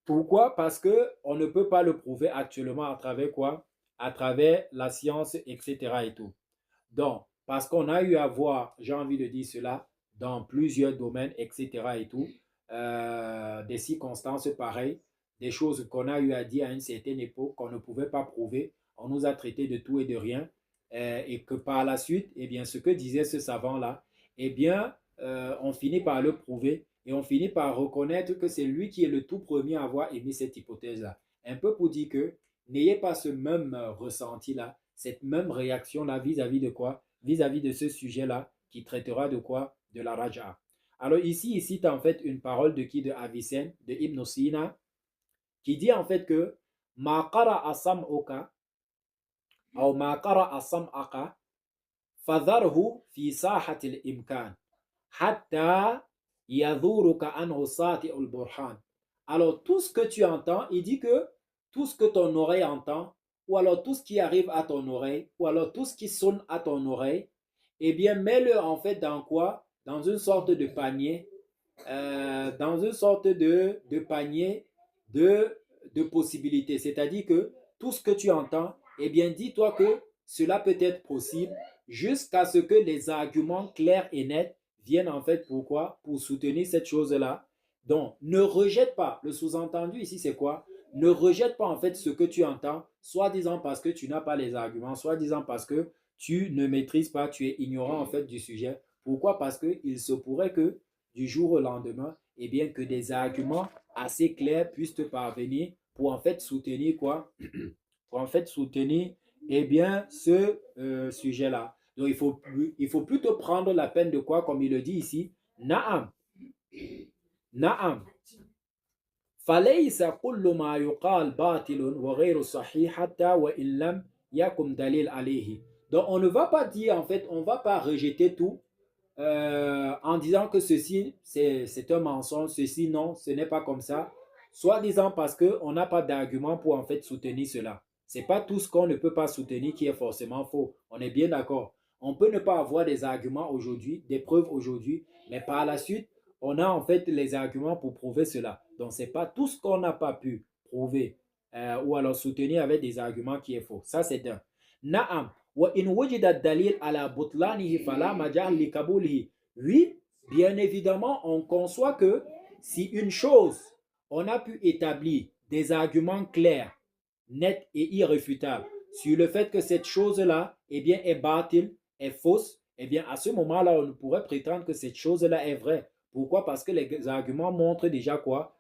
Pourquoi? Parce qu'on ne peut pas le prouver actuellement à travers quoi? À travers la science, etc. et tout. Donc, parce qu'on a eu à voir, j'ai envie de dire cela, dans plusieurs domaines, etc. et tout, des circonstances pareilles, des choses qu'on a eu à dire à une certaine époque qu'on ne pouvait pas prouver. On nous a traité de tout et de rien. Et que par la suite, eh bien, ce que disait ce savant-là, eh bien, on finit par le prouver et on finit par reconnaître que c'est lui qui est le tout premier à avoir émis cette hypothèse-là. Un peu pour dire que n'ayez pas ce même ressenti-là, cette même réaction-là vis-à-vis de quoi? Vis-à-vis de ce sujet-là qui traitera de quoi? De la raja. Alors ici, il cite en fait une parole de qui? De Avicenne, de Ibn Sina, qui dit en fait que Ma qara sam'uka ou ma qara sam'aka fadharhu fi sahatil imkan hatta yadhuruka anhu sati'ul burhan. Alors tout ce que tu entends, il dit que tout ce que ton oreille entend, ou alors tout ce qui arrive à ton oreille, ou alors tout ce qui sonne à ton oreille, eh bien mets-le en fait dans quoi? Dans une sorte de panier, dans une sorte de panier de, de possibilités. C'est-à-dire que tout ce que tu entends, eh bien dis-toi que cela peut être possible jusqu'à ce que les arguments clairs et nets viennent en fait pourquoi? Pour soutenir cette chose-là. Donc, ne rejette pas. Le sous-entendu ici, c'est quoi? Ne rejette pas en fait ce que tu entends, soit disant parce que tu n'as pas les arguments, soit disant parce que tu ne maîtrises pas, tu es ignorant en fait du sujet. Pourquoi? Parce qu'il se pourrait que du jour au lendemain, eh bien que des arguments assez clairs puissent te parvenir pour en fait soutenir quoi? Pour en fait soutenir eh bien ce sujet-là. Donc il faut plutôt prendre la peine de quoi, comme il le dit ici, Naam, Naam. فليس كل ما يقال باطل وغير صحيح حتى وإن لم يكن دليل عليه. Donc on ne va pas dire en fait, on ne va pas rejeter tout en disant que ceci c'est un mensonge, ceci non, ce n'est pas comme ça, soit disant parce qu'on n'a pas d'argument pour en fait soutenir cela. C'est pas tout ce qu'on ne peut pas soutenir qui est forcément faux. On est bien d'accord. On peut ne pas avoir des arguments aujourd'hui, des preuves aujourd'hui, mais par la suite, on a en fait les arguments pour prouver cela. Donc, ce n'est pas tout ce qu'on n'a pas pu prouver ou alors soutenir avec des arguments qui est faux. Ça, c'est un. Naam. وإن وجد الدليل على بطلانه فلا مجال لقبوله. Oui, bien évidemment, on conçoit que si une chose, on a pu établir des arguments clairs, nets et irréfutables sur le fait que cette chose-là, eh bien, est batil, est fausse, eh bien, à ce moment-là, on pourrait prétendre que cette chose-là est vraie. Pourquoi? Parce que les arguments montrent déjà quoi?